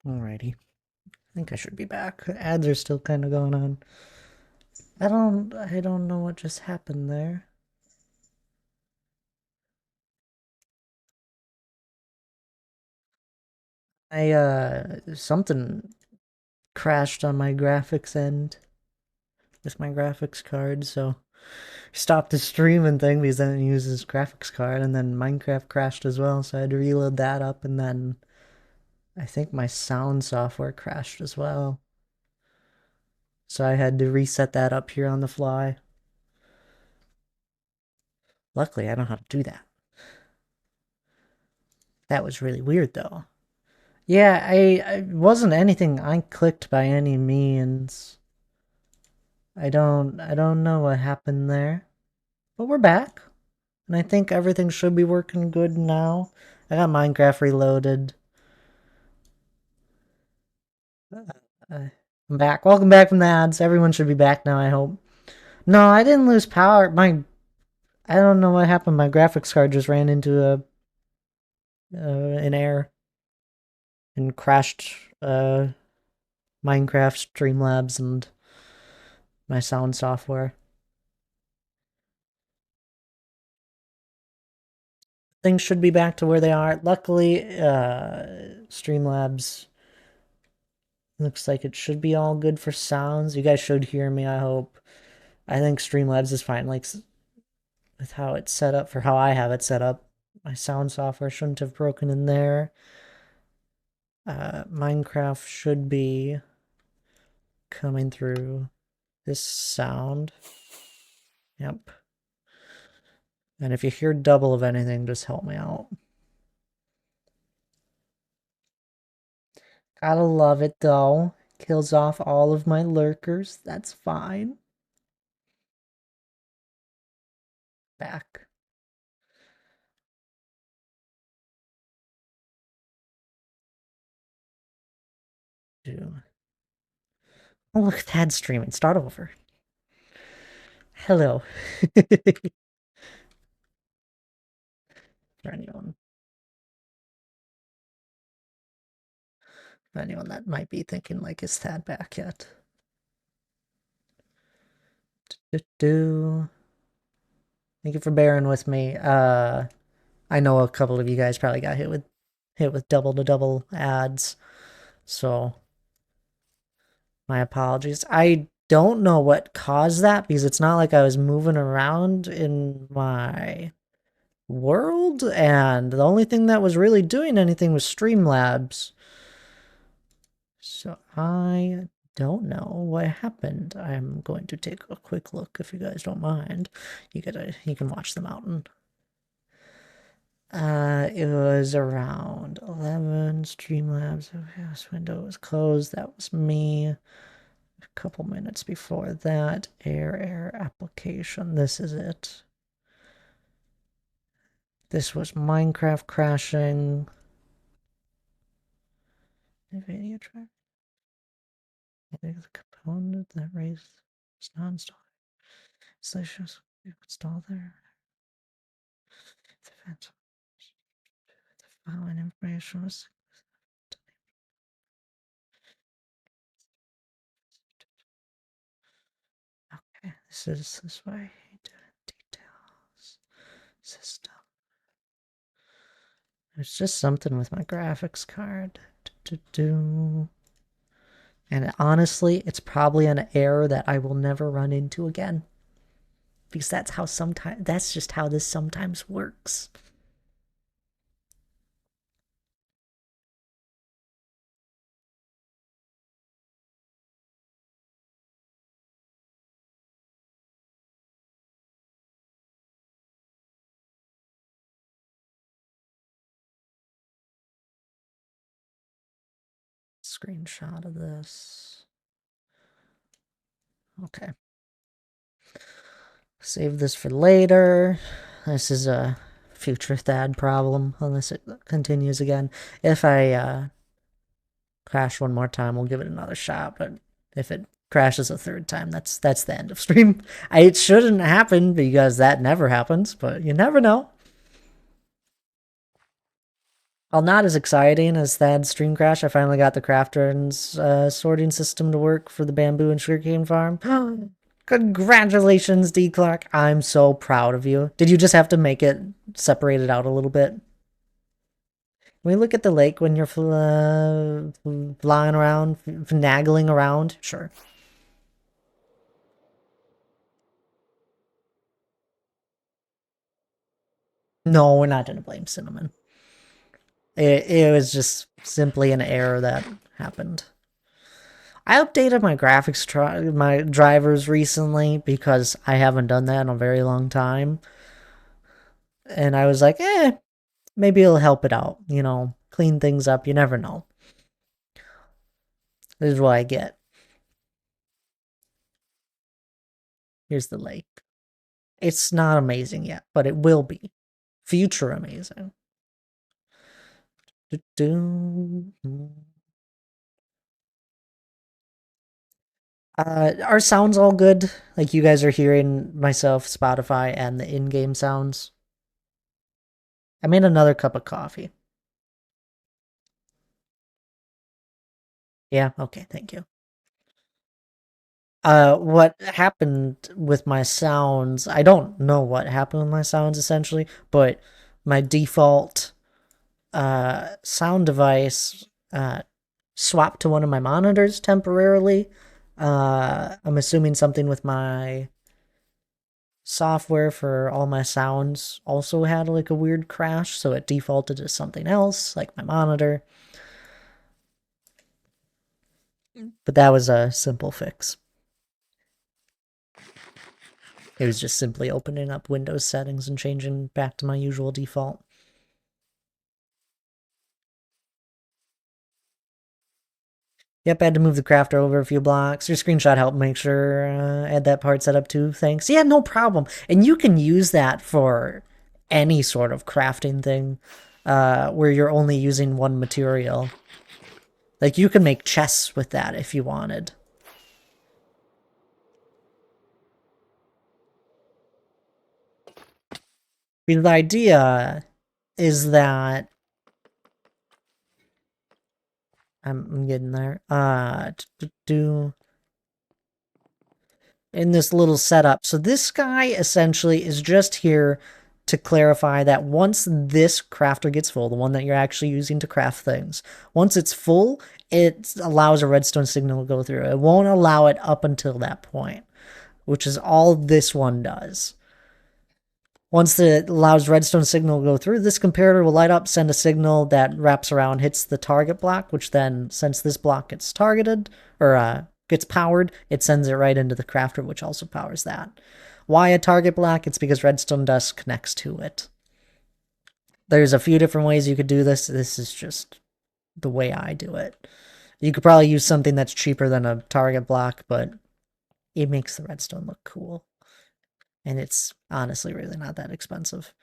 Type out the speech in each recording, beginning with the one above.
Alrighty. I think I should be back. Ads are still kind of going on. I don't know what just happened there. Something crashed on my graphics end with my graphics card, so stopped the streaming thing because I didn't use this graphics card, and then Minecraft crashed as well, so I had to reload that up, and then I think my sound software crashed as well. So I had to reset that up here on the fly. Luckily, I know how to do that. That was really weird though. Yeah, I wasn't anything I clicked by any means. I don't know what happened there. But we're back. And I think everything should be working good now. I got Minecraft reloaded. I'm back. Welcome back from the ads. Everyone should be back now, I hope. No, I didn't lose power. I don't know what happened. My graphics card just ran into an error and crashed Minecraft Streamlabs and my sound software. Things should be back to where they are. Luckily, Streamlabs looks like it should be all good for sounds. You guys should hear me, I hope. I think Streamlabs is fine. Like, with how it's set up, for how I have it set up, my sound software shouldn't have broken in there. Minecraft should be coming through this sound. Yep. And if you hear double of anything, just help me out. Gotta love it though. Kills off all of my lurkers. That's fine. Back. Do. Oh, look at that streaming. Start over. Hello. For anyone that might be thinking, like, is Thad back yet? Do. Thank you for bearing with me. I know a couple of you guys probably got hit with double to double ads, so my apologies. I don't know what caused that because it's not like I was moving around in my world, and the only thing that was really doing anything was Streamlabs. So I don't know what happened. I'm going to take a quick look if you guys don't mind. You can watch the mountain. It was around 11. Streamlabs. Okay, this window was closed. That was me. A couple minutes before that. Air application. This is it. This was Minecraft crashing. NVIDIA track. The component that raised was not installed. Installations installed there. The following information was. Okay, this way. Details. System. There's just something with my graphics card. And honestly, it's probably an error that I will never run into again. Because that's just how this sometimes works. Screenshot of this. Okay. Save this for later. This is a future Thad problem, unless it continues again. If I crash one more time, we'll give it another shot, but if it crashes a third time, that's the end of stream. It shouldn't happen because that never happens, but you never know. Well, not as exciting as Thad's Stream Crash. I finally got the crafter and sorting system to work for the bamboo and sugarcane farm. Congratulations, D. Clark. I'm so proud of you. Did you just have to make it separated out a little bit? Can we look at the lake when you're flying around, finagling around? Sure. No, we're not going to blame Cinnamon. It was just simply an error that happened. I updated my graphics, my drivers recently because I haven't done that in a very long time. And I was like, maybe it'll help it out, clean things up. You never know. This is what I get. Here's the lake. It's not amazing yet, but it will be. Future amazing. Are sounds all good? Like you guys are hearing myself, Spotify, and the in-game sounds? I made another cup of coffee. Yeah, okay, thank you. What happened with my sounds, I don't know what happened with my sounds essentially, but my default sound device swapped to one of my monitors temporarily. I'm assuming something with my software for all my sounds also had like a weird crash, so it defaulted to something else, like my monitor. But that was a simple fix. It was just simply opening up Windows settings and changing back to my usual default. Yep, I had to move the crafter over a few blocks. Your screenshot helped make sure add that part set up too. Thanks. Yeah, no problem. And you can use that for any sort of crafting thing where you're only using one material. Like you can make chests with that if you wanted. The idea is that I'm getting there. In this little setup. So this guy essentially is just here to clarify that once this crafter gets full, the one that you're actually using to craft things, once it's full, it allows a redstone signal to go through. It won't allow it up until that point, which is all this one does. Once it allows redstone signal to go through, this comparator will light up, send a signal that wraps around, hits the target block, which then, since this block gets targeted, or gets powered, it sends it right into the crafter, which also powers that. Why a target block? It's because redstone dust connects to it. There's a few different ways you could do this. This is just the way I do it. You could probably use something that's cheaper than a target block, but it makes the redstone look cool. And it's honestly really not that expensive.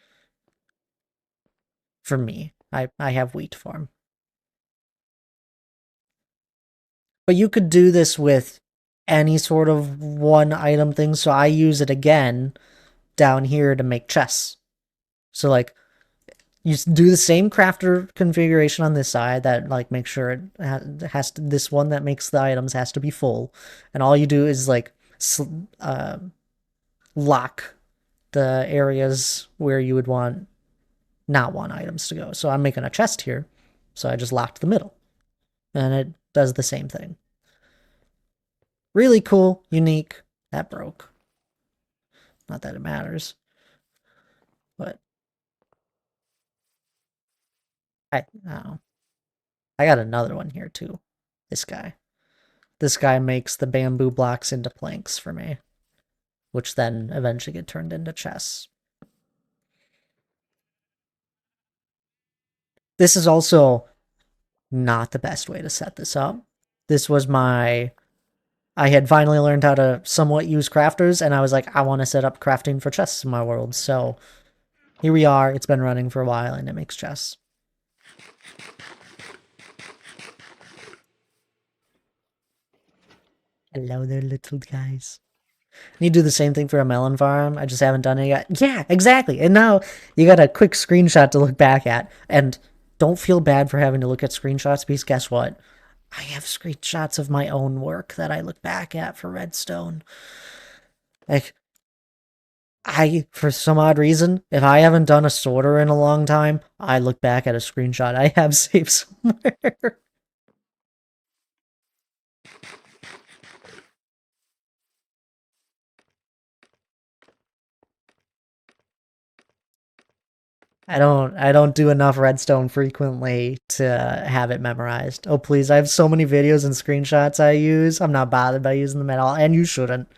For me, I have wheat farm. But you could do this with any sort of one item thing, so I use it again down here to make chests. So like you do the same crafter configuration on this side that like make sure it has to, this one that makes the items has to be full, and all you do is like lock the areas where you would not want items to go. So I'm making a chest here, so I just locked the middle, and it does the same thing. Really cool, unique. That broke. Not that it matters, but I don't know. I got another one here too. This guy. This guy makes the bamboo blocks into planks for me, which then eventually get turned into chests. This is also not the best way to set this up. This was I had finally learned how to somewhat use crafters, and I was like, I want to set up crafting for chests in my world, so here we are. It's been running for a while, and it makes chests. Hello there, little guys. You do the same thing for a melon farm. I just haven't done it yet. Yeah, exactly. And now you got a quick screenshot to look back at. And don't feel bad for having to look at screenshots, because guess what? I have screenshots of my own work that I look back at for Redstone. Like, for some odd reason, if I haven't done a sorter in a long time, I look back at a screenshot I have saved somewhere. I don't do enough Redstone frequently to have it memorized. Oh please, I have so many videos and screenshots I use. I'm not bothered by using them at all, and you shouldn't.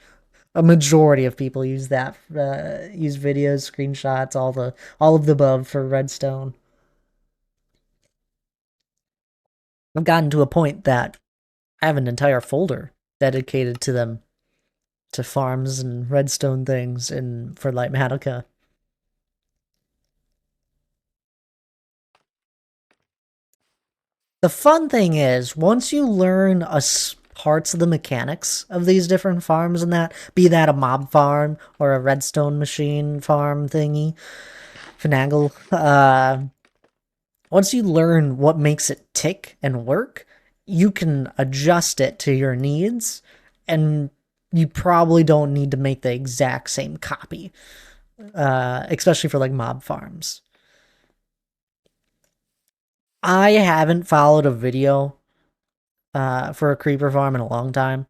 A majority of people use that, use videos, screenshots, all of the above for Redstone. I've gotten to a point that I have an entire folder dedicated to them, to farms and Redstone things, and for Litematica. The fun thing is, once you learn parts of the mechanics of these different farms and that, be that a mob farm or a redstone machine farm thingy, finagle, once you learn what makes it tick and work, you can adjust it to your needs, and you probably don't need to make the exact same copy, especially for like mob farms. I haven't followed a video for a creeper farm in a long time.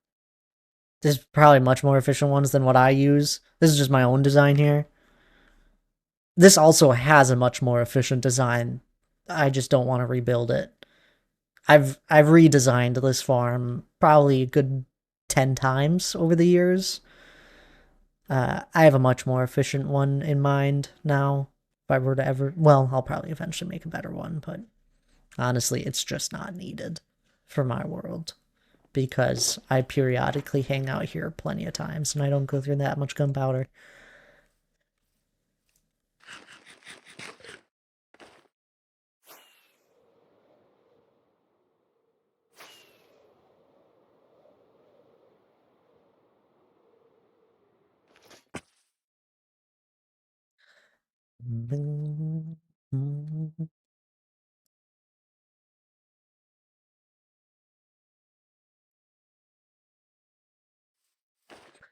There's probably much more efficient ones than what I use. This is just my own design here. This also has a much more efficient design. I just don't want to rebuild it. I've redesigned this farm probably a good 10 times over the years. I have a much more efficient one in mind now. If I were to ever, well, I'll probably eventually make a better one, but honestly, it's just not needed for my world, because I periodically hang out here plenty of times and I don't go through that much gunpowder.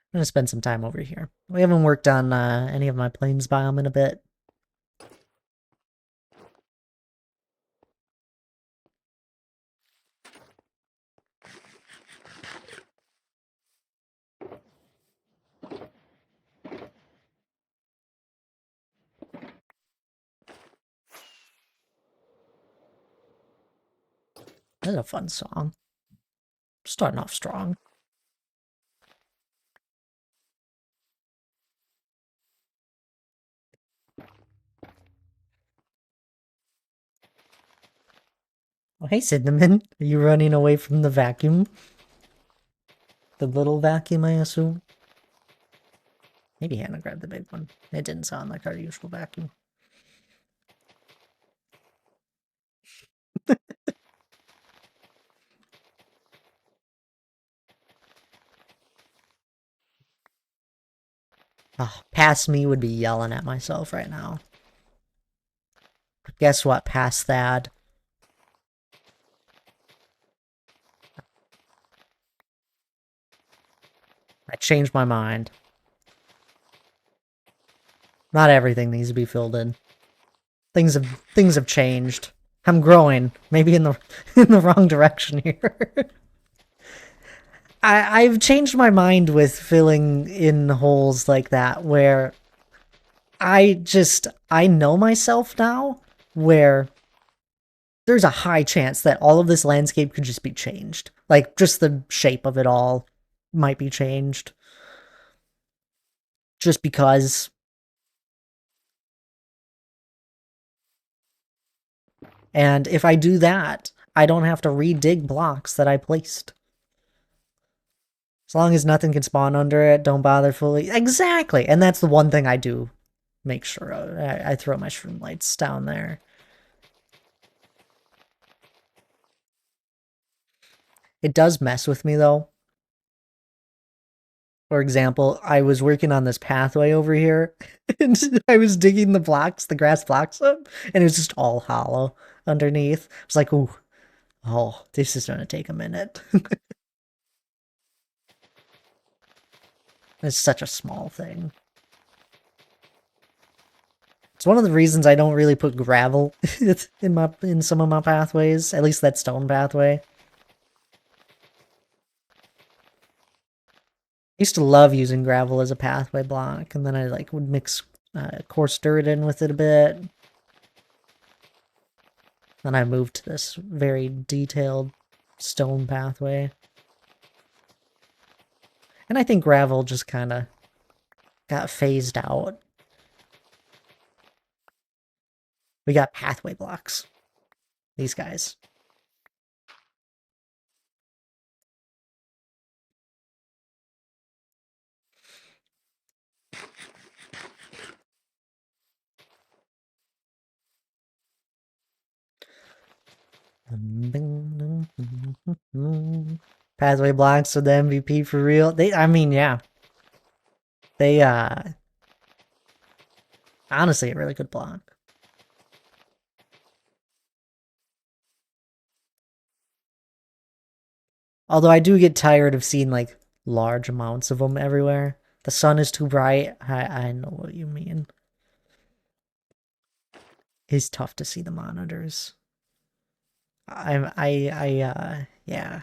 I'm gonna spend some time over here. We haven't worked on any of my plains biome in a bit. That's a fun song. Starting off strong. Oh, hey, Cinnamon. Are you running away from the vacuum? The little vacuum, I assume? Maybe Hannah grabbed the big one. It didn't sound like our usual vacuum. Oh, past me would be yelling at myself right now. But guess what, past Thad? I changed my mind. Not everything needs to be filled in. Things have changed. I'm growing. Maybe in the in the wrong direction here. I've changed my mind with filling in holes like that, where I know myself now, where there's a high chance that all of this landscape could just be changed. Like, just the shape of it all might be changed. Just because. And if I do that, I don't have to re-dig blocks that I placed. As long as nothing can spawn under it, don't bother fully. Exactly! And that's the one thing I do make sure of. I throw my shroom lights down there. It does mess with me, though, For example, I was working on this pathway over here, and I was digging the blocks, the grass blocks up, and it was just all hollow underneath. I was like, ooh, oh, this is gonna take a minute. It's such a small thing. It's one of the reasons I don't really put gravel in some of my pathways, at least that stone pathway. I used to love using gravel as a pathway block, and then I like would mix coarse dirt in with it a bit. Then I moved to this very detailed stone pathway. And I think gravel just kind of got phased out. We got pathway blocks. These guys. Pathway blocks with the MVP for real. I mean, yeah. They, honestly, a really good block. Although I do get tired of seeing, like, large amounts of them everywhere. The sun is too bright. I know what you mean. It's tough to see the monitors. Yeah.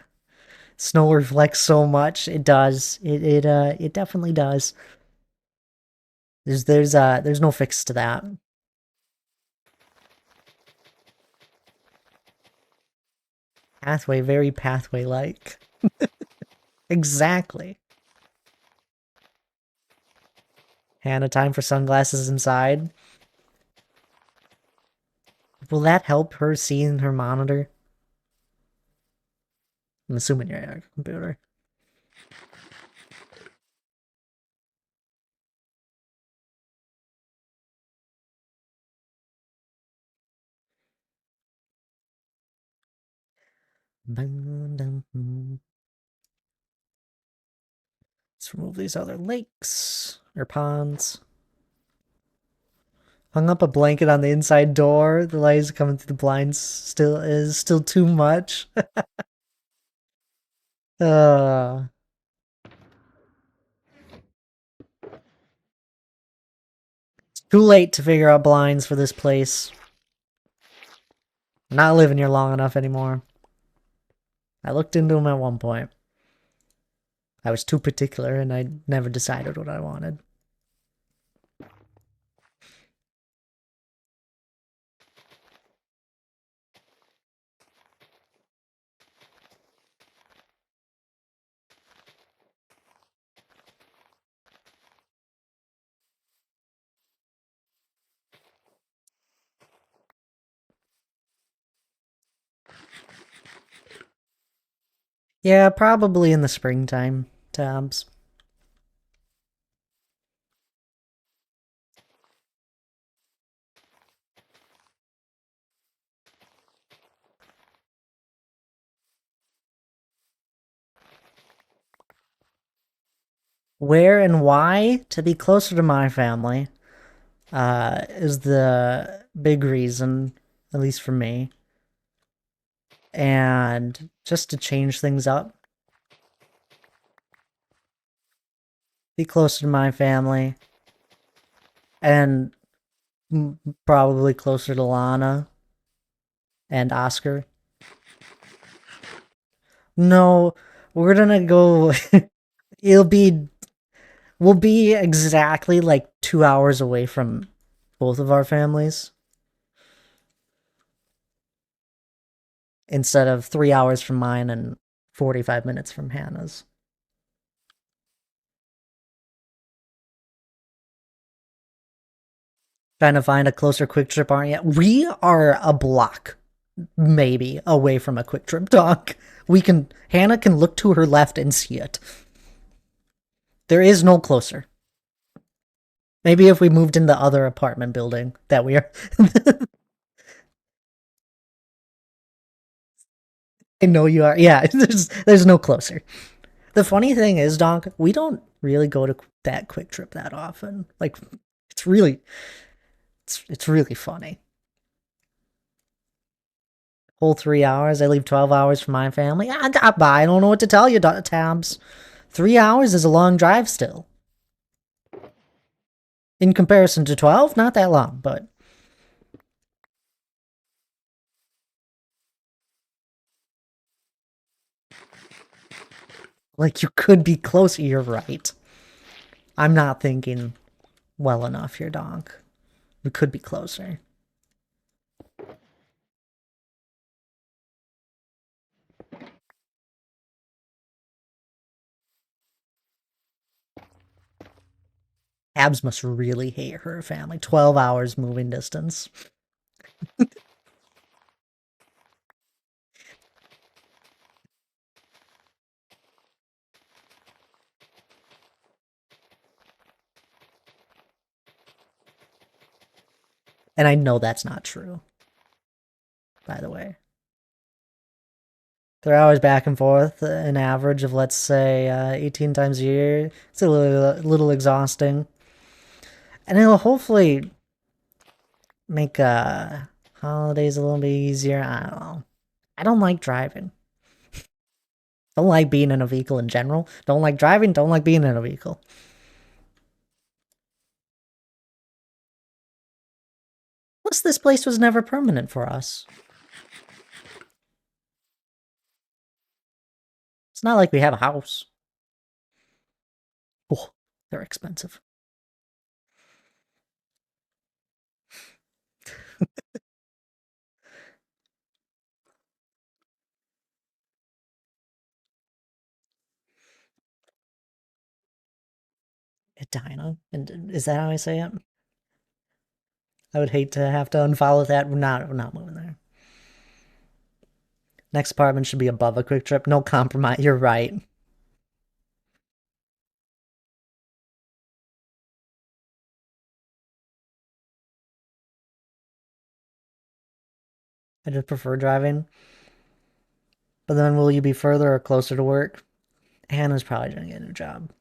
Snow reflects so much. It does. It definitely does. There's no fix to that. Pathway, very pathway-like. Exactly. Hannah, time for sunglasses inside. Will that help her see in her monitor? I'm assuming you're at a computer. Let's remove these other lakes or ponds. Hung up a blanket on the inside door. The light is coming through the blinds. Still too much. uh Too late to figure out blinds for this place. I'm not living here long enough anymore. I looked into them at one point. I was too particular and I never decided what I wanted. Yeah, probably in the springtime, Tabs. Where and why? To be closer to my family is the big reason, at least for me. And just to change things up. Be closer to my family. And probably closer to Lana and Oscar. No, we're gonna go. It'll be. We'll be exactly like 2 hours away from both of our families. Instead of 3 hours from mine and 45 minutes from Hannah's. Trying to find a closer quick trip, aren't you? We are a block, maybe, away from a quick trip dock. Hannah can look to her left and see it. There is no closer. Maybe if we moved in the other apartment building that we are. I know you are. Yeah, there's no closer. The funny thing is, Donk, we don't really go to that Quick Trip that often. Like, it's really, it's really funny. Whole 3 hours. I leave 12 hours for my family. I don't know what to tell you, Tabs. 3 hours is a long drive still. In comparison to 12, not that long, but like you could be closer. You're right. I'm not thinking well enough here, Donk. We could be closer. Abs must really hate her family. 12 hours moving distance. And I know that's not true, by the way. 3 hours back and forth, an average of, let's say, 18 times a year. It's a little exhausting. And it'll hopefully make holidays a little bit easier. I don't know. I don't like driving. Don't like being in a vehicle in general. Don't like driving. Don't like being in a vehicle. Plus, this place was never permanent for us. It's not like we have a house. Oh, they're expensive. Edina? And is that how I say it? I would hate to have to unfollow that. We're not moving there. Next apartment should be above a Quick Trip. No compromise. You're right. I just prefer driving. But then will you be further or closer to work? Hannah's probably gonna get a new job.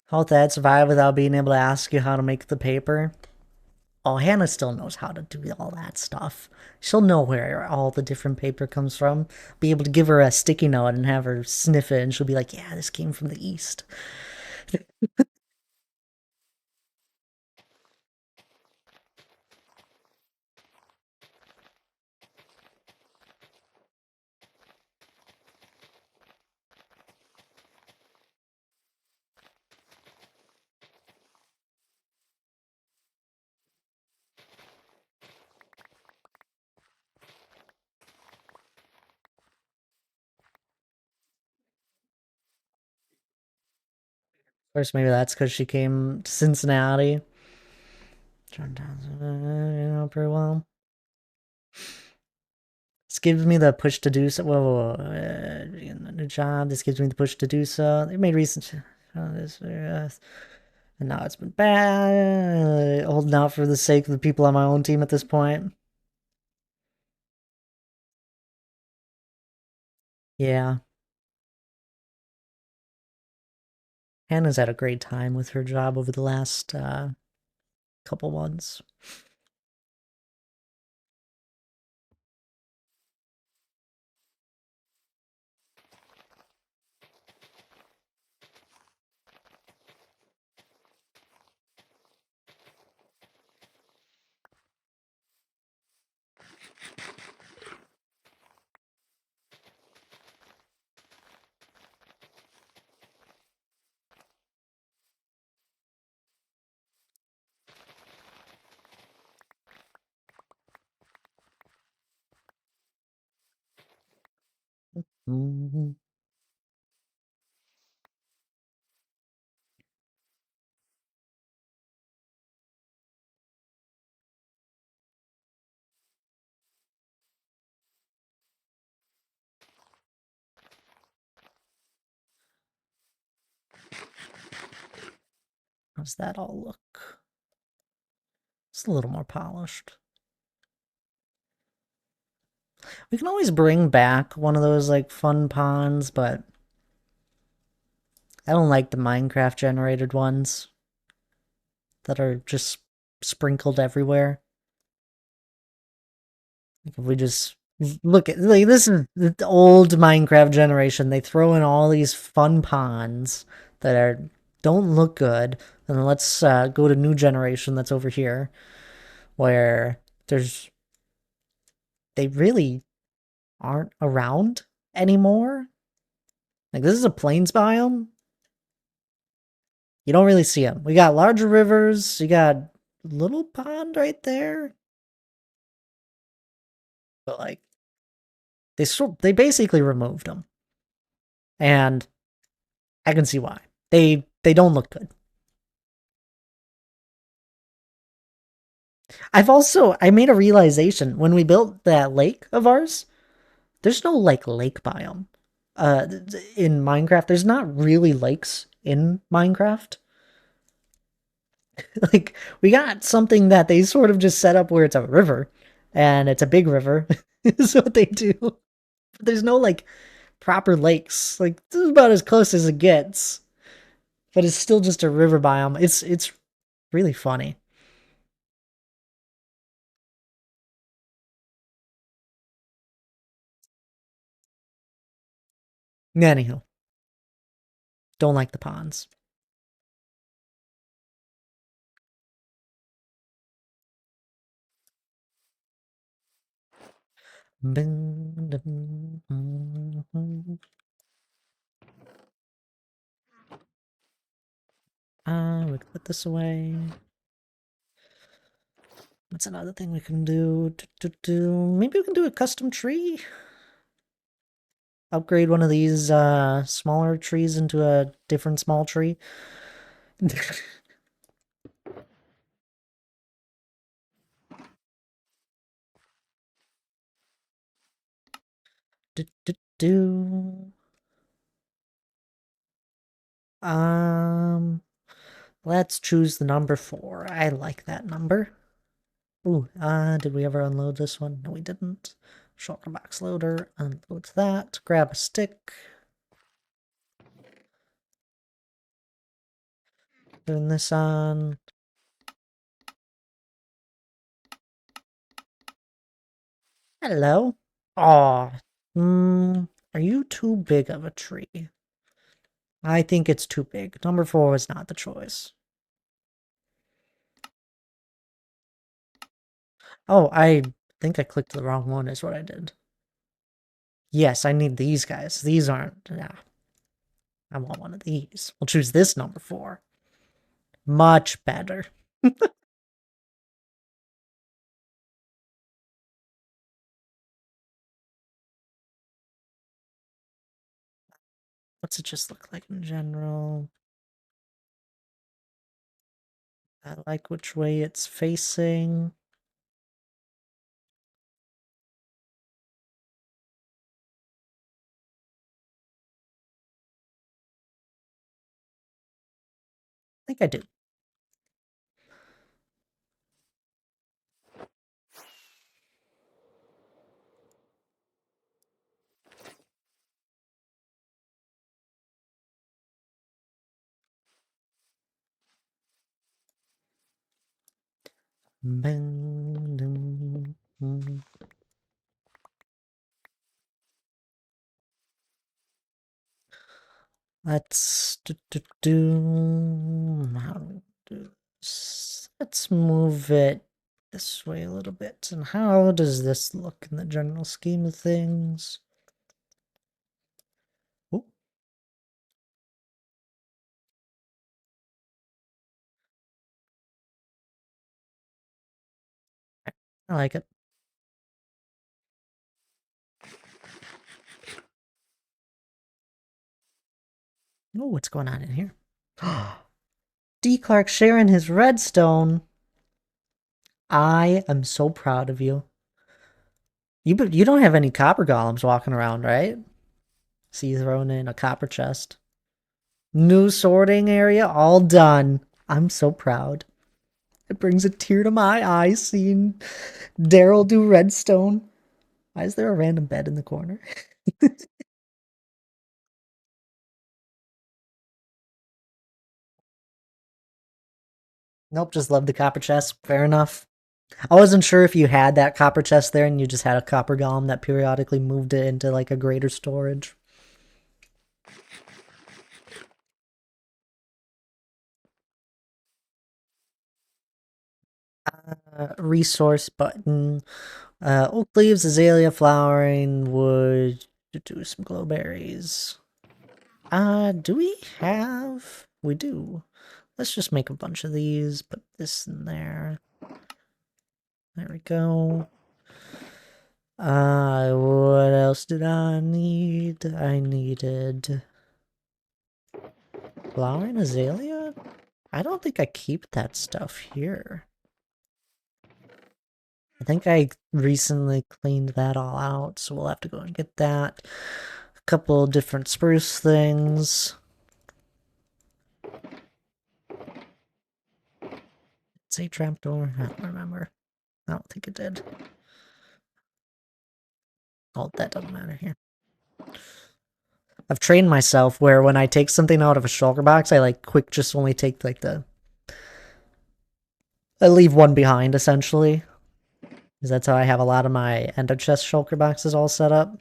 How'd that survive without being able to ask you how to make the paper? Oh, Hannah still knows how to do all that stuff. She'll know where all the different paper comes from. Be able to give her a sticky note and have her sniff it, and she'll be like, yeah, this came from the East. Of course, maybe that's because she came to Cincinnati. You know, pretty well. This gives me the push to do so. Whoa, new job. This gives me the push to do so. They made recent. And now it's been bad. Holding out for the sake of the people on my own team at this point. Yeah. Hannah's had a great time with her job over the last couple months. Mhm. How's that all look? It's a little more polished. We can always bring back one of those like fun ponds, but I don't like the Minecraft generated ones that are just sprinkled everywhere. Like if we just look at like this is the old Minecraft generation. They throw in all these fun ponds that are don't look good, and then let's go to new generation that's over here where there's they really aren't around anymore. Like this is a plains biome. You don't really see them. We got larger rivers. You got little pond right there, but like they basically removed them, and I can see why. They don't look good. I made a realization when we built that lake of ours. There's no like lake biome. In Minecraft, there's not really lakes in Minecraft. Like we got something that they sort of just set up where it's a river, and it's a big river. Is what they do. But there's no like proper lakes. Like this is about as close as it gets, but it's still just a river biome. It's really funny. Anywho, don't like the ponds. We can put this away. What's another thing we can do? Maybe we can do a custom tree. Upgrade one of these smaller trees into a different small tree. do, do, do. Um, let's choose the number 4. I like that number. Ooh, did we ever unload this one? No, we didn't. Shulker box loader, unload that. Grab a stick. Turn this on. Hello. Aw. Are you too big of a tree? I think it's too big. Number 4 was not the choice. Oh, I think I clicked the wrong one is what I did. Yes, I need these guys. These aren't... Nah, I want one of these. We'll choose this number 4. Much better. What's it just look like in general? I like which way it's facing. I think I do. Let's how do we do this? Let's move it this way a little bit. And how does this look in the general scheme of things? Ooh, I like it. Oh, what's going on in here? D. Clark sharing his redstone. I am so proud of you. You don't have any copper golems walking around, right? See you throwing in a copper chest. New sorting area all done. I'm so proud. It brings a tear to my eye seeing Daryl do redstone. Why is there a random bed in the corner? Nope, just love the copper chest. Fair enough. I wasn't sure if you had that copper chest there and you just had a copper golem that periodically moved it into like a greater storage. Resource button. Oak leaves, azalea flowering, wood, do some glowberries. Do we have? We do. Let's just make a bunch of these, put this in there. There we go. What else did I need? I needed flowering azalea? I don't think I keep that stuff here. I think I recently cleaned that all out, so we'll have to go and get that. A couple different spruce things. Say trapdoor? I don't remember. I don't think it did. Oh, that doesn't matter here. I've trained myself where when I take something out of a shulker box, I like quick just only take like I leave one behind essentially. Because that's how I have a lot of my ender chest shulker boxes all set up.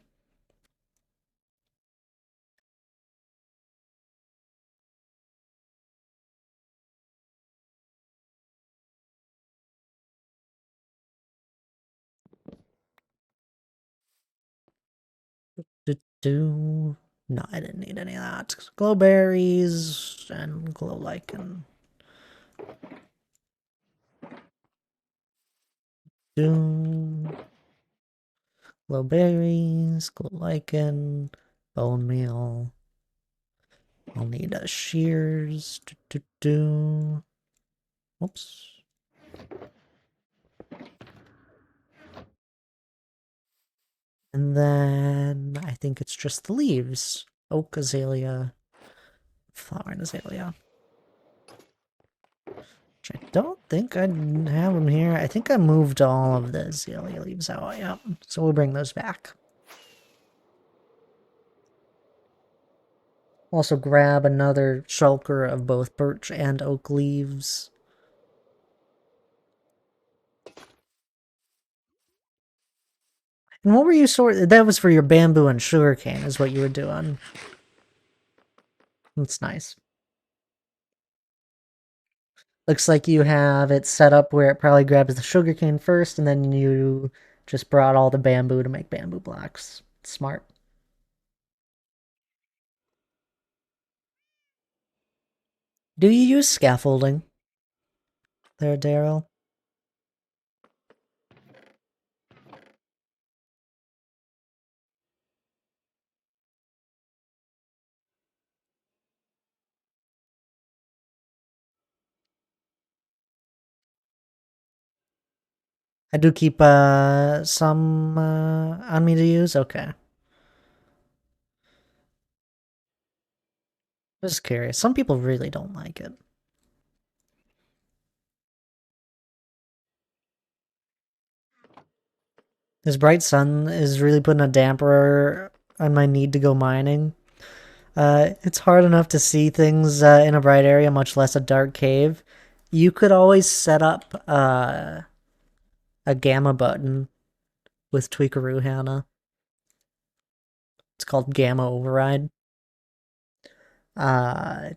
No, I didn't need any of that. Glowberries and glow lichen. Glowberries, glow lichen, bone meal. I'll need shears. Oops. And then I think it's just the leaves. Oak azalea, flowering azalea. Which I don't think I have them here. I think I moved all of the azalea leaves out. Yep. So we'll bring those back. Also grab another shulker of both birch and oak leaves. And what were you that was for your bamboo and sugarcane is what you were doing. That's nice. Looks like you have it set up where it probably grabs the sugarcane first, and then you just brought all the bamboo to make bamboo blocks. Smart. Do you use scaffolding there, Daryl? I do keep some on me to use. Okay. Just curious. Some people really don't like it. This bright sun is really putting a damper on my need to go mining. It's hard enough to see things in a bright area, much less a dark cave. You could always set up a gamma button with Tweakaroo Hannah. It's called Gamma Override. Uh,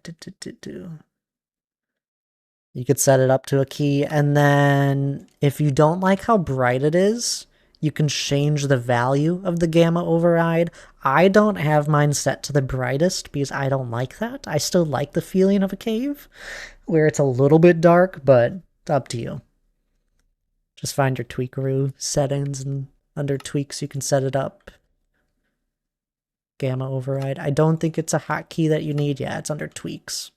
You could set it up to a key, and then if you don't like how bright it is, you can change the value of the gamma override. I don't have mine set to the brightest because I don't like that. I still like the feeling of a cave where it's a little bit dark, but it's up to you. Just find your Tweakaroo settings, and under tweaks you can set it up. gamma override. I don't think it's a hotkey that you need. Yeah, it's under tweaks.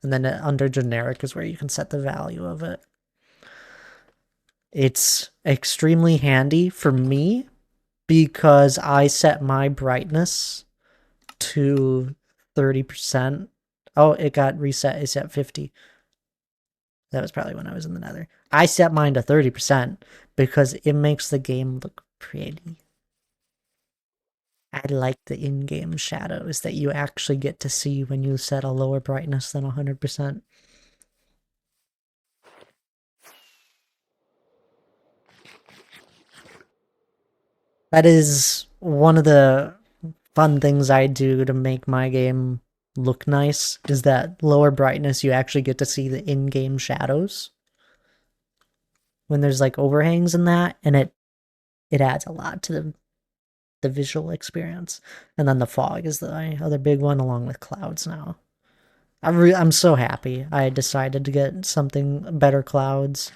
And then under generic is where you can set the value of it. It's extremely handy for me because I set my brightness to 30%. Oh, it got reset. It's at 50. That was probably when I was in the nether. I set mine to 30% because it makes the game look pretty. I like the in-game shadows that you actually get to see when you set a lower brightness than 100%. That is one of the fun things I do to make my game look nice, is that lower brightness you actually get to see the in-game shadows when there's like overhangs in that, and it adds a lot to the visual experience. And then the fog is the other big one, along with clouds now. I'm so happy I decided to get something better clouds.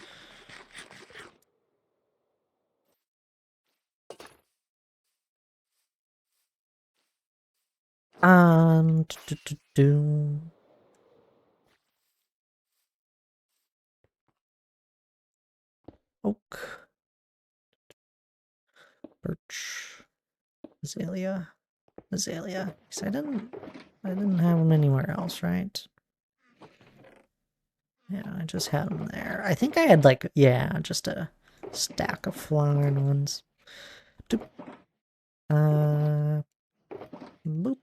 Do, do, do. Oak, birch, azalea, azalea. So I didn't have them anywhere else, right? Yeah, I just had them there. I think I had like, yeah, just a stack of flowered ones. Doop. Boop.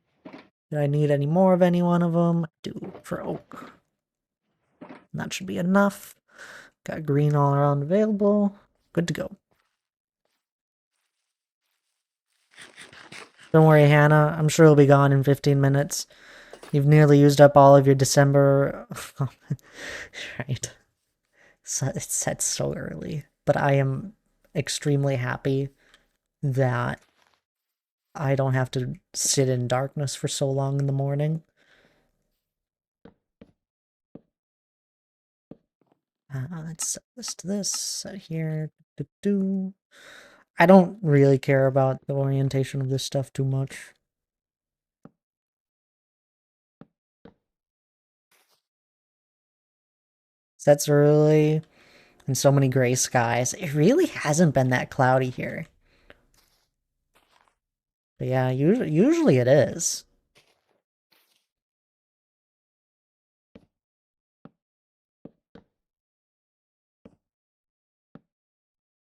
Did I need any more of any one of them? I do, for oak. And that should be enough. Got green all around available. Good to go. Don't worry, Hannah. I'm sure it'll be gone in 15 minutes. You've nearly used up all of your December. Right. So it's set so early. But I am extremely happy that I don't have to sit in darkness for so long in the morning. Let's set this to this. Set here. I don't really care about the orientation of this stuff too much. Sets early and so many gray skies. It really hasn't been that cloudy here. But yeah, usually it is.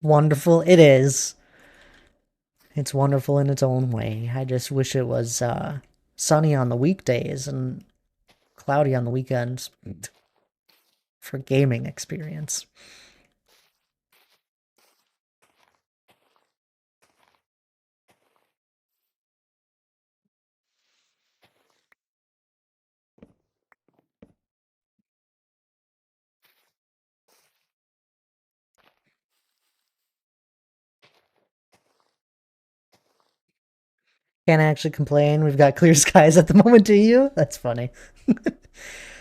Wonderful. It is. It's wonderful in its own way. I just wish it was sunny on the weekdays and cloudy on the weekends for gaming experience. Can't actually complain. We've got clear skies at the moment, do you? That's funny.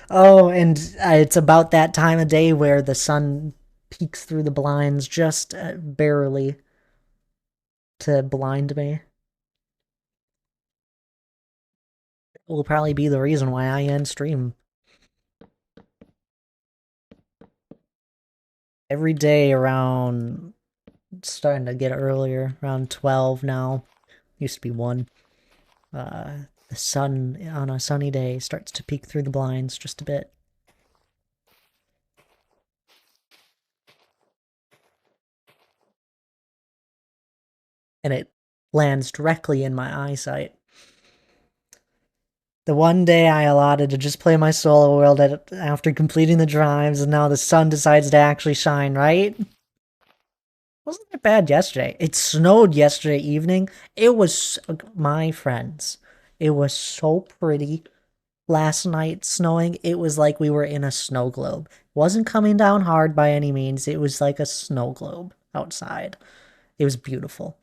Oh, and it's about that time of day where the sun peeks through the blinds just barely to blind me. It will probably be the reason why I end stream. Every day around, it's starting to get earlier, around 12 now. Used to be 1. The sun on a sunny day starts to peek through the blinds just a bit. And it lands directly in my eyesight. The one day I allotted to just play my solo world after completing the drives, and now the sun decides to actually shine, right? Wasn't that bad yesterday? It snowed yesterday evening. It was, my friends, it was so pretty. Last night snowing, it was like we were in a snow globe. It wasn't coming down hard by any means. It was like a snow globe outside. It was beautiful.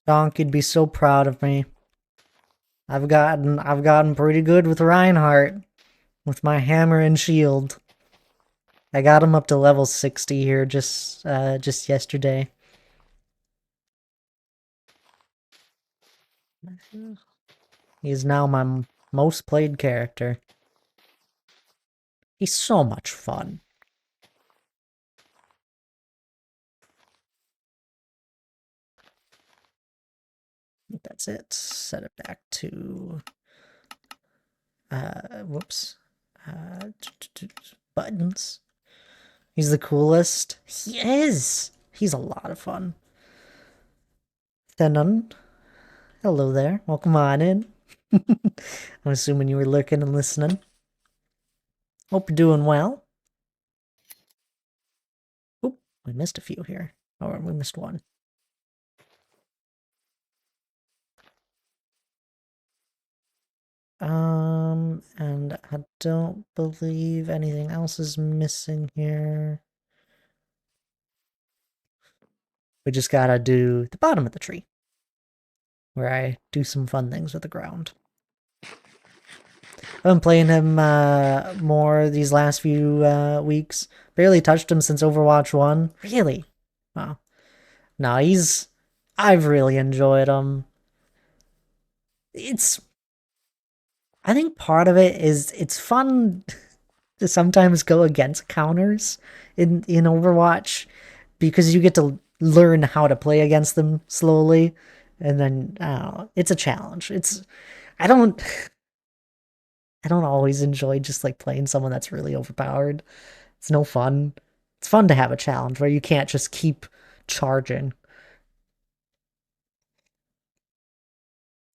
Donkey'd be so proud of me. I've gotten pretty good with Reinhardt with my hammer and shield. I got him up to level 60 here just yesterday. He is now my most played character. He's so much fun. That's it. Set it back to whoops. Buttons. He's the coolest. He is. He's a lot of fun. Thenon. Hello there. Welcome on in. I'm assuming you were looking and listening. Hope you're doing well. Oop, we missed a few here. Or we missed one. And I don't believe anything else is missing here. We just gotta do the bottom of the tree, where I do some fun things with the ground. I've been playing him more these last few weeks. Barely touched him since Overwatch 1. Really? Wow. No, I've really enjoyed him. I think part of it is it's fun to sometimes go against counters in Overwatch because you get to learn how to play against them slowly, and then I don't know, it's a challenge. I don't always enjoy just like playing someone that's really overpowered. It's no fun. It's fun to have a challenge where you can't just keep charging.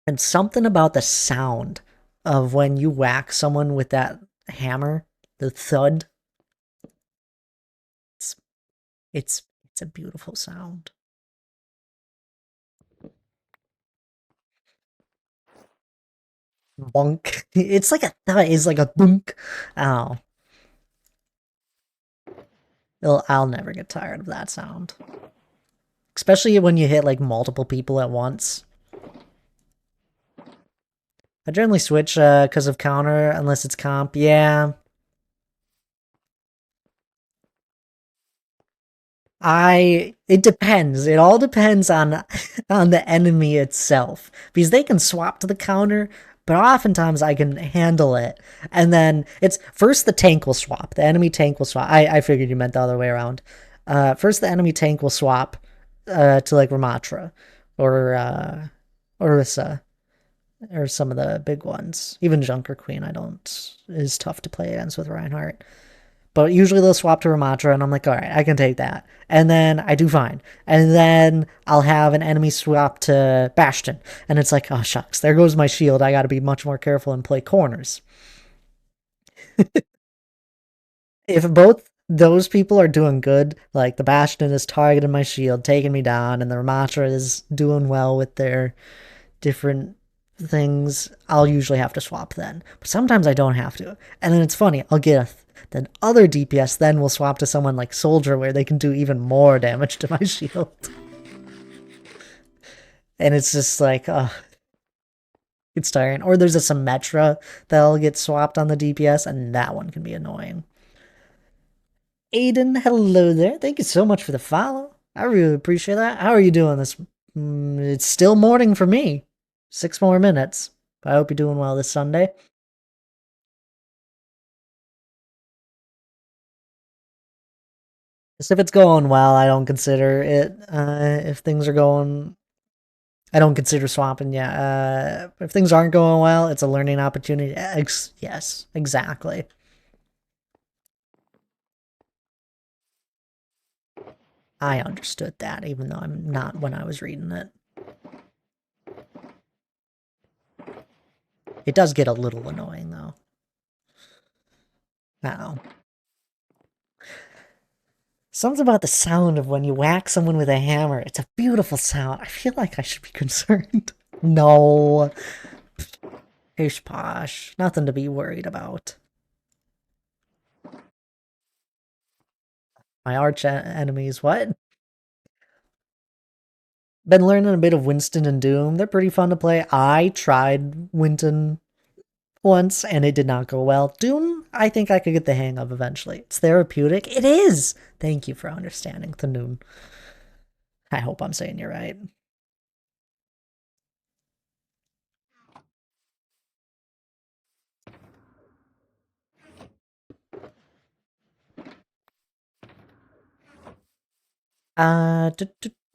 And something about the sound of when you whack someone with that hammer, the thud. It's a beautiful sound. Bonk. It's like a thud. It's like a bunk. Oh, I'll never get tired of that sound. Especially when you hit like multiple people at once. I generally switch because of counter unless it's comp. Yeah. It depends. It all depends on on the enemy itself because they can swap to the counter, but oftentimes I can handle it. And then it's first the tank will swap. The enemy tank will swap. I figured you meant the other way around. First the enemy tank will swap to like Ramatra or Orisa or some of the big ones. Even Junker Queen I don't is tough to play against with Reinhardt. But usually they'll swap to Ramatra, and I'm like, all right, I can take that. And then I do fine. And then I'll have an enemy swap to Bastion. And it's like, oh, shucks, there goes my shield. I got to be much more careful and play corners. If both those people are doing good, like the Bastion is targeting my shield, taking me down, and the Ramatra is doing well with their different things, I'll usually have to swap then. But sometimes I don't have to. And then it's funny, I'll get then other DPS then will swap to someone like Soldier where they can do even more damage to my shield. And it's just like, it's tiring. Or there's a Symmetra that'll get swapped on the DPS, and that one can be annoying. Aiden, hello there. Thank you so much for the follow. I really appreciate that. How are you doing this? It's still morning for me. 6 more minutes. I hope you're doing well this Sunday. Just if it's going well, I don't consider it. If things are going, I don't consider swapping. Yeah. If things aren't going well, it's a learning opportunity. Yes, exactly. I understood that, even though I'm not when I was reading it. It does get a little annoying, though. I don't know. Something about the sound of when you whack someone with a hammer. It's a beautiful sound. I feel like I should be concerned. No. Pish posh. Nothing to be worried about. My arch enemies, what? Been learning a bit of Winston and Doom. They're pretty fun to play. I tried Winton once and it did not go well. Doom, I think I could get the hang of eventually. It's therapeutic. It is! Thank you for understanding, Thanoon. I hope I'm saying you're right.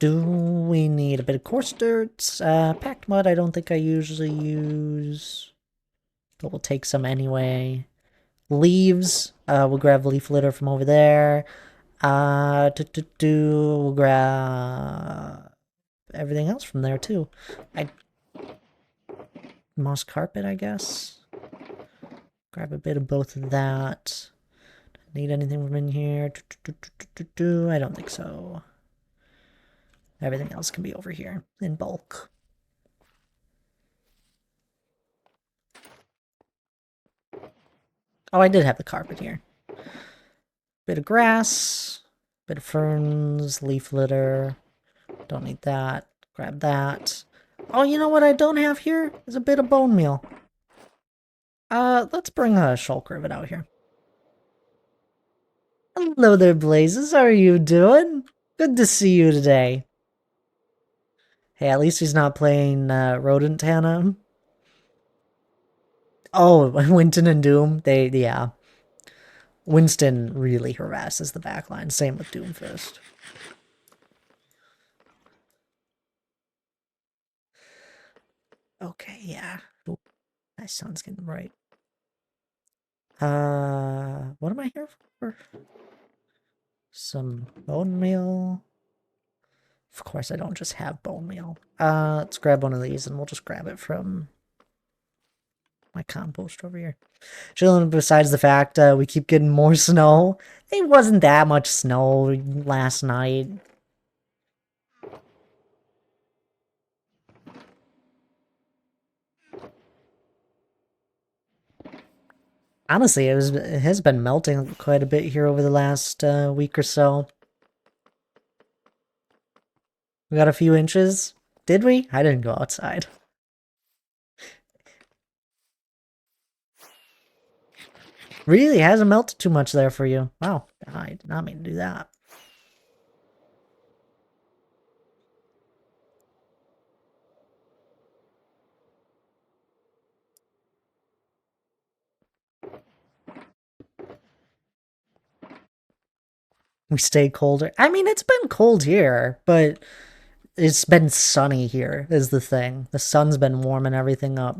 We need a bit of coarse dirt. Packed mud I don't think I usually use, but we'll take some anyway. Leaves, we'll grab leaf litter from over there. We'll grab everything else from there too. Moss carpet, I guess. Grab a bit of both of that. Need anything from in here? I don't think so. Everything else can be over here in bulk. Oh, I did have the carpet here. Bit of grass, bit of ferns, leaf litter. Don't need that. Grab that. Oh, you know what I don't have here? Is a bit of bone meal. Let's bring a shulk rivet out here. Hello there, Blazes. How are you doing? Good to see you today. Hey, at least he's not playing Rodent Tana. Oh, Winston and Doom. Yeah. Winston really harasses the backline. Same with Doomfist. Okay, yeah. Ooh, that sounds getting right. What am I here for? Some bone meal. Of course, I don't just have bone meal. Let's grab one of these and we'll just grab it from my compost over here. Chilling, besides the fact we keep getting more snow. It wasn't that much snow last night. Honestly, it has been melting quite a bit here over the last week or so. We got a few inches. Did we? I didn't go outside. Really? Hasn't melted too much there for you. Wow. I did not mean to do that. We stay colder. I mean, it's been cold here, but it's been sunny here, is the thing. The sun's been warming everything up.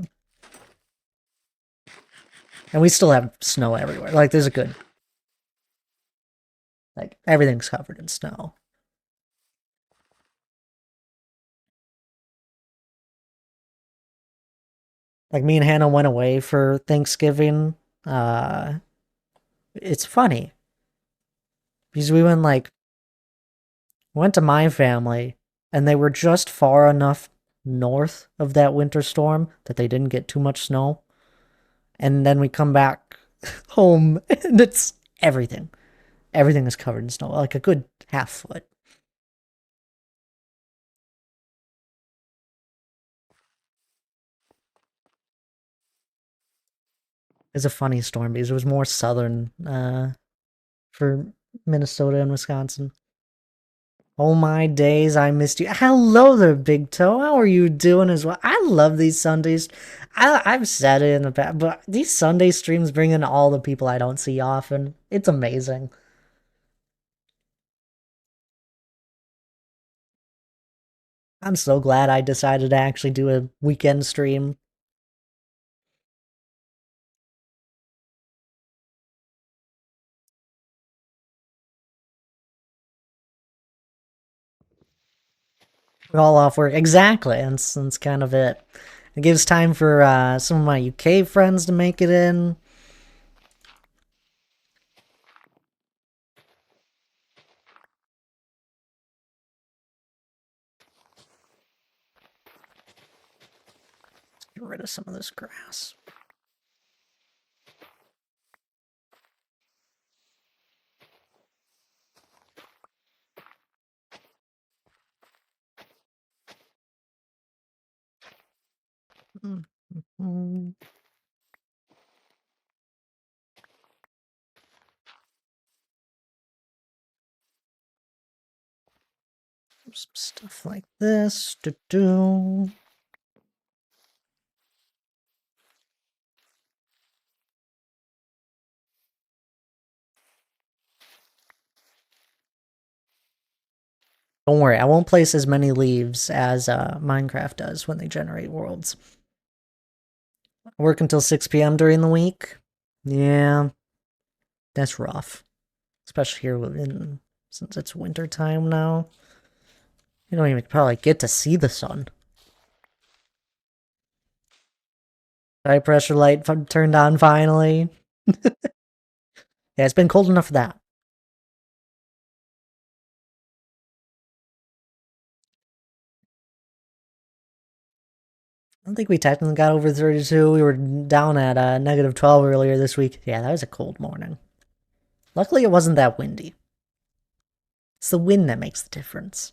And we still have snow everywhere. Like, there's a good... Like, everything's covered in snow. Like, me and Hannah went away for Thanksgiving. It's funny. Because we went to my family, and they were just far enough north of that winter storm that they didn't get too much snow. And then we come back home, and it's everything. Everything is covered in snow, like a good half foot. It's a funny storm because it was more southern for Minnesota and Wisconsin. Oh my days, I missed you. Hello there, Big Toe. How are you doing as well? I love these Sundays. I've said it in the past, but these Sunday streams bring in all the people I don't see often. It's amazing. I'm so glad I decided to actually do a weekend stream. We're all off work. Exactly. And that's kind of it. It gives time for some of my UK friends to make it in. Get rid of some of this grass. Mm-hmm. Some stuff like this. Do-do. Don't worry, I won't place as many leaves as Minecraft does when they generate worlds. I work until 6 p.m. during the week. Yeah, that's rough. Especially here since it's winter time now. You don't even probably get to see the sun. High pressure light turned on finally. Yeah, it's been cold enough for that. I don't think we technically got over 32. We were down at negative 12 earlier this week. Yeah, that was a cold morning. Luckily, it wasn't that windy. It's the wind that makes the difference.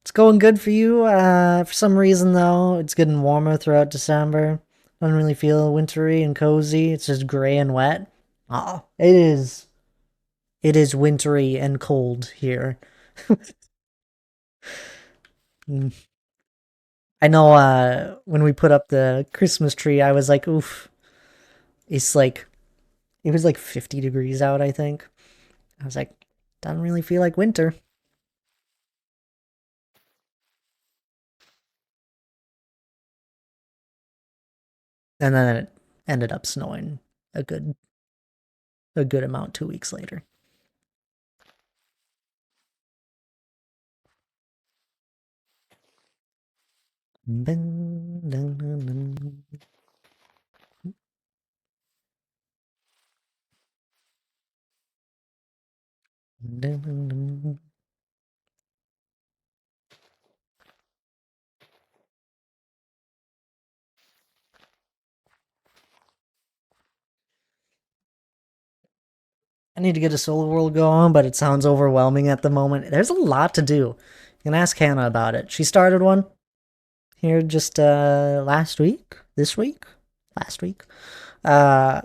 It's going good for you. For some reason, though, it's getting warmer throughout December. Doesn't really feel wintry and cozy. It's just gray and wet. Oh, it is. It is wintry and cold here. Mm. I know when we put up the Christmas tree, I was like, oof. It's like, it was like 50 degrees out, I think. I was like, doesn't really feel like winter. And then it ended up snowing a good amount 2 weeks later. I need to get a solo world going, but it sounds overwhelming at the moment. There's a lot to do. You can ask Hannah about it. She started one here just last week, this week, last week. Uh,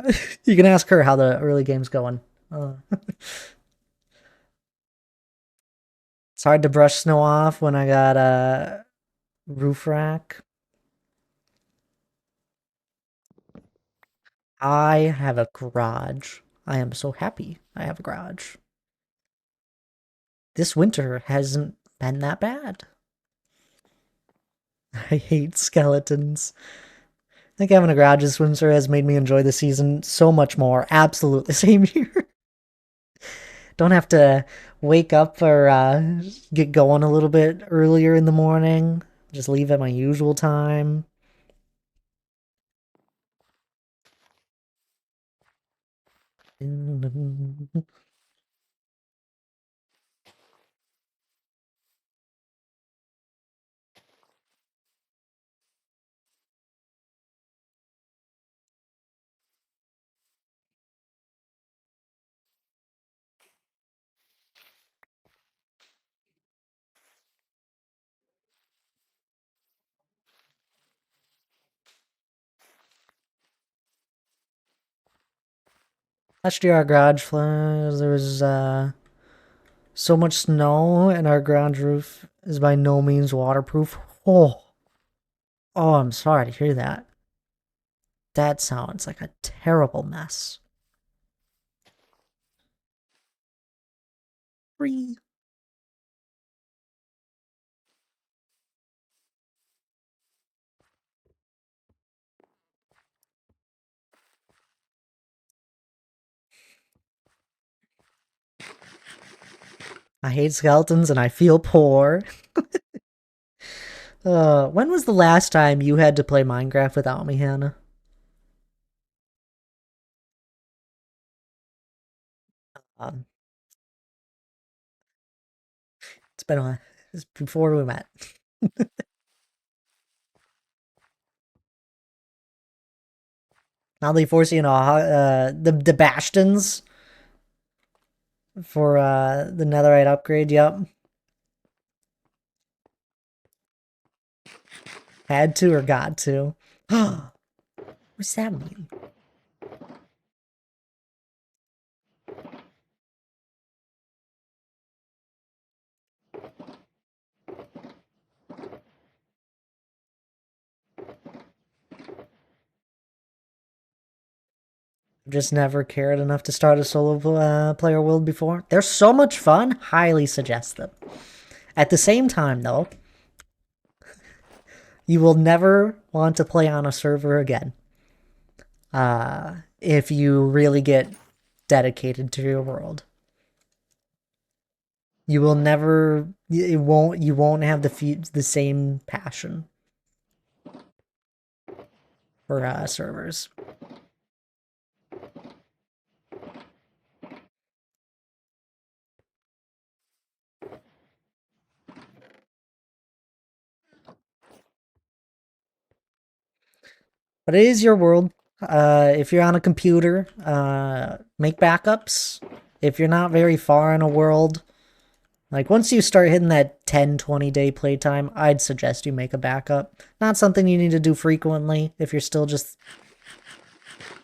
you can ask her how the early game's going. It's hard to brush snow off when I got a roof rack. I have a garage. I am so happy I have a garage. This winter hasn't been that bad. I hate skeletons. I think having a garage this winter has made me enjoy the season so much more. Absolutely, same here. Don't have to wake up or get going a little bit earlier in the morning. Just leave at my usual time. Last year, our garage flood, there was so much snow, and our garage roof is by no means waterproof. Oh, I'm sorry to hear that. That sounds like a terrible mess. Free. I hate skeletons and I feel poor. When was the last time you had to play Minecraft without me, Hannah? Um, it's been a it's before we met. Now they force you know the bastions for the netherite upgrade. Yep, had to or got to. What's that mean? Just never cared enough to start a solo player world before. They're so much fun. Highly suggest them. At the same time, though, you will never want to play on a server again. If you really get dedicated to your world, you will never. It won't. You won't have the same passion for servers. But it is your world. If you're on a computer, make backups. If you're not very far in a world, like once you start hitting that 10-20 day playtime, I'd suggest you make a backup. Not something you need to do frequently if you're still just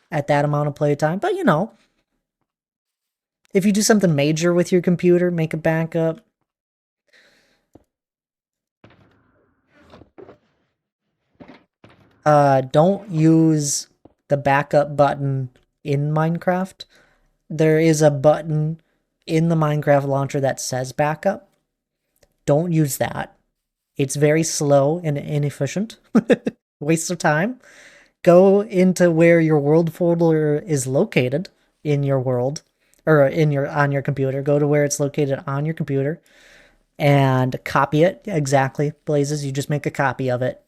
at that amount of playtime, but you know, if you do something major with your computer, make a backup. Don't use the backup button in Minecraft. There is a button in the Minecraft launcher that says backup. Don't use that. It's very slow and inefficient. Waste of time. Go into where your world folder is located in your world or in your on your computer. Go to where it's located on your computer and copy it exactly. Blazes, you just make a copy of it.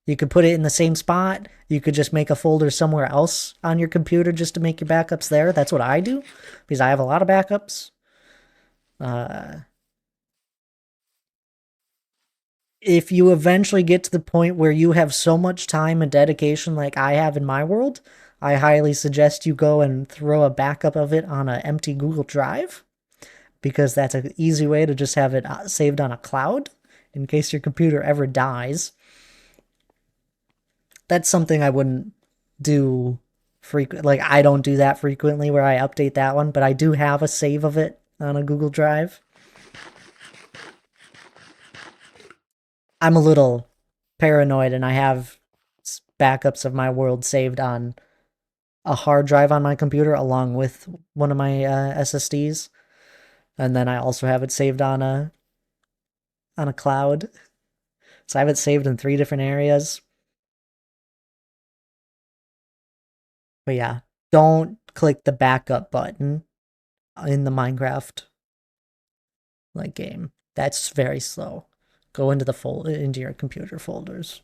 You could put it in the same spot. You could just make a folder somewhere else on your computer just to make your backups there. That's what I do because I have a lot of backups. If you eventually get to the point where you have so much time and dedication like I have in my world, I highly suggest you go and throw a backup of it on an empty Google Drive because that's an easy way to just have it saved on a cloud in case your computer ever dies. That's something I wouldn't do frequent. Like I don't do that frequently where I update that one, but I do have a save of it on a Google Drive. I'm a little paranoid and I have backups of my world saved on a hard drive on my computer along with one of my SSDs, and then I also have it saved on a cloud. So I have it saved in 3 different areas. But yeah, don't click the backup button in the Minecraft like game. That's very slow. Go into the into your computer folders.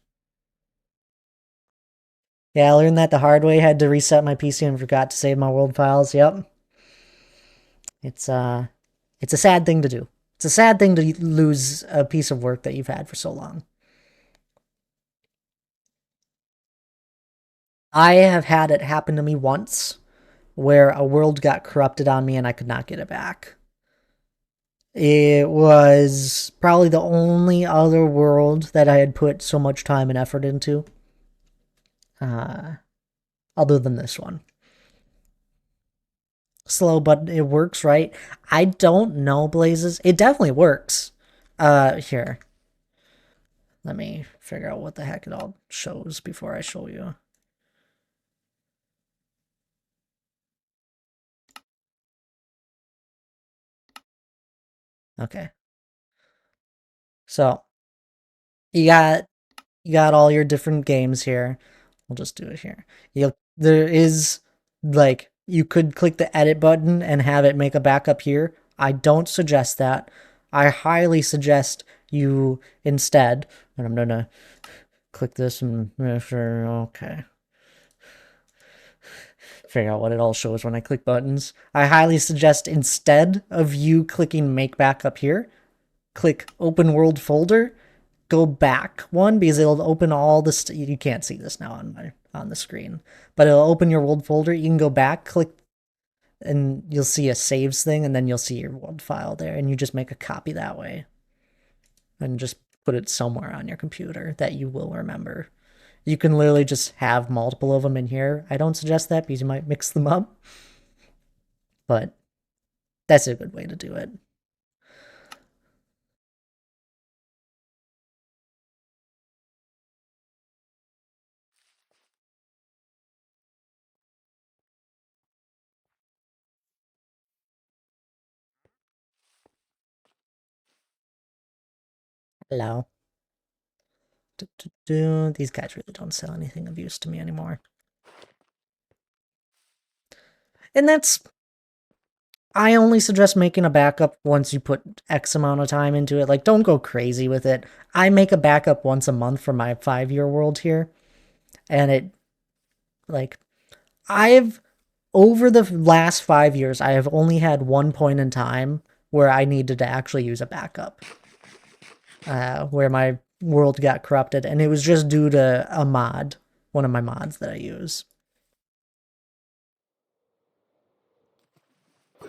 Yeah, I learned that the hard way. Had to reset my PC and forgot to save my world files. Yep. It's it's a sad thing to do. It's a sad thing to lose a piece of work that you've had for so long. I have had it happen to me once where a world got corrupted on me and I could not get it back. It was probably the only other world that I had put so much time and effort into, uh, other than this one. Slow, but it works, right? I don't know, Blazes. It definitely works. Here. Let me figure out what the heck it all shows before I show you. Okay. So, you got you got all your different games here. We'll just do it here. There is like you could click the edit button and have it make a backup here. I don't suggest that. I highly suggest You instead, and I'm gonna click this and sure, okay. Figure out what it all shows when I click buttons. I highly suggest instead of you clicking make backup here, click open world folder, go back one because it'll open all the you can't see this now on the screen, but it'll open your world folder. You can go back, click, and you'll see a saves thing, and then you'll see your world file there, and you just make a copy that way and just put it somewhere on your computer that you will remember. You can literally just have multiple of them in here. I don't suggest that because you might mix them up, but that's a good way to do it. Hello. These guys really don't sell anything of use to me anymore. And I only suggest making a backup once you put X amount of time into it. Like, don't go crazy with it. I make a backup once a month for my 5-year world here. And like, over the last 5 years, I have only had one point in time where I needed to actually use a backup. Where my world got corrupted. And it was just due to a mod. One of my mods that I use.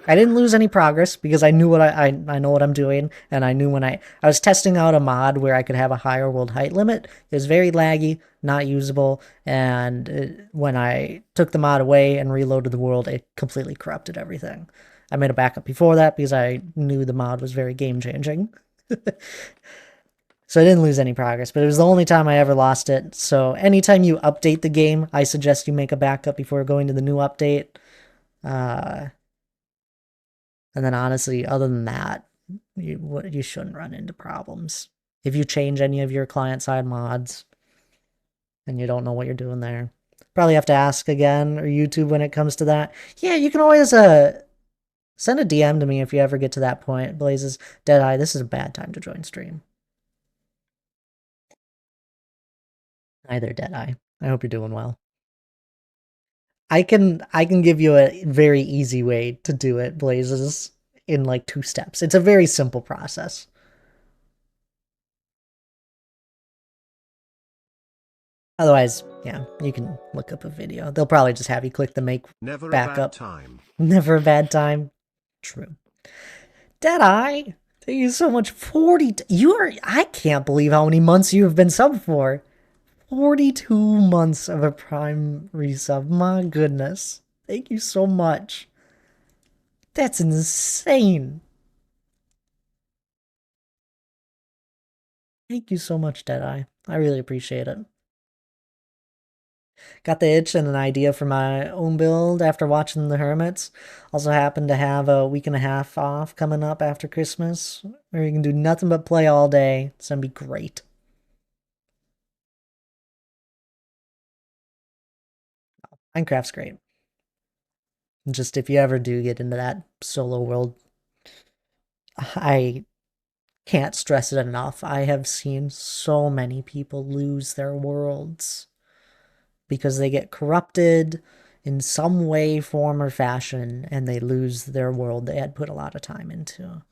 I didn't lose any progress because I knew what I know what I'm doing, and I knew when I was testing out a mod where I could have a higher world height limit. It was very laggy, not usable, and when I took the mod away and reloaded the world, it completely corrupted everything. I made a backup before that because I knew the mod was very game changing. So I didn't lose any progress, but it was the only time I ever lost it. So anytime you update the game, I suggest you make a backup before going to the new update. And then honestly, other than that, you shouldn't run into problems. If you change any of your client-side mods and you don't know what you're doing there, probably have to ask again or YouTube when it comes to that. Yeah, you can always send a DM to me if you ever get to that point. Blazes, Deadeye, this is a bad time to join stream. Either Deadeye. I hope you're doing well. I can give you a very easy way to do it, Blazes, in like 2 steps. It's a very simple process. Otherwise, yeah, you can look up a video. They'll probably just have you click the make Never backup. a bad time. Never a bad time. True. Deadeye, thank you so much. 40. I can't believe how many months you have been sub for. 42 months of a Prime resub. My goodness. Thank you so much. That's insane. Thank you so much, Deadeye. I really appreciate it. Got the itch and an idea for my own build after watching The Hermits. Also happen to have a week and a half off coming up after Christmas, where you can do nothing but play all day. It's gonna be great. Minecraft's great. Just if you ever do get into that solo world, I can't stress it enough. I have seen so many people lose their worlds because they get corrupted in some way, form, or fashion, and they lose their world they had put a lot of time into.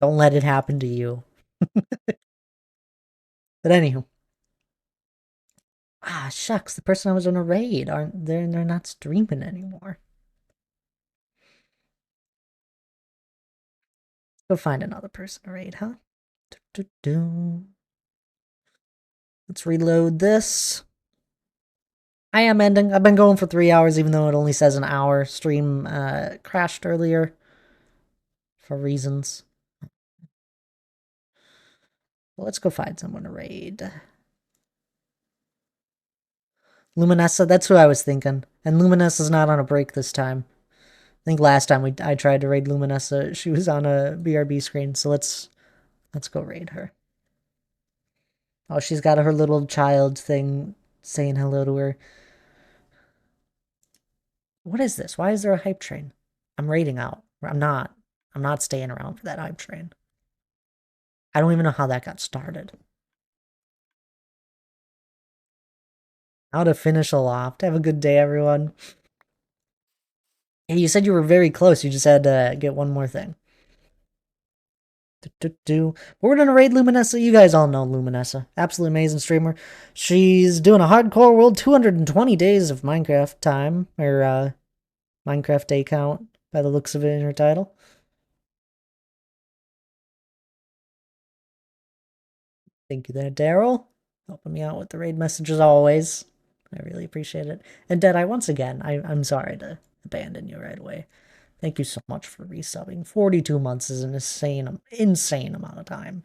Don't let it happen to you. But anywho. Ah, shucks, the person I was on a raid aren't they're not streaming anymore. Go find another person to raid, huh? Let's reload this. I am ending. I've been going for 3 hours, even though it only says an hour. Stream crashed earlier for reasons. Well, let's go find someone to raid. Luminessa, that's who I was thinking. And Luminessa's not on a break this time. I think last time I tried to raid Luminessa, she was on a BRB screen, so let's go raid her. Oh, she's got her little child thing saying hello to her. What is this? Why is there a hype train? I'm raiding out. I'm not. I'm not staying around for that hype train. I don't even know how that got started. How to finish a loft. Have a good day, everyone. Hey, you said you were very close. You just had to get one more thing. We're gonna raid Luminessa. You guys all know Luminessa. Absolutely amazing streamer. She's doing a hardcore world 220 days of Minecraft time, or Minecraft day count, by the looks of it in her title. Thank you there, Daryl. Helping me out with the raid messages always. I really appreciate it. And Deadeye, once again, I'm sorry to abandon you right away. Thank you so much for resubbing. 42 months is an insane amount of time.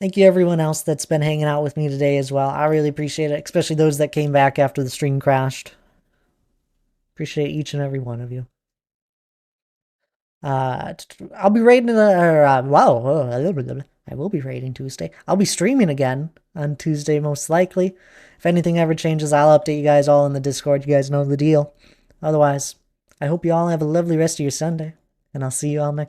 Thank you everyone else that's been hanging out with me today as well. I really appreciate it, especially those that came back after the stream crashed. Appreciate each and every one of you. I'll be raiding I will be raiding Tuesday. I'll be streaming again on Tuesday most likely. If anything ever changes, I'll update you guys all in the Discord. You guys know the deal. Otherwise, I hope you all have a lovely rest of your Sunday, and I'll see you all next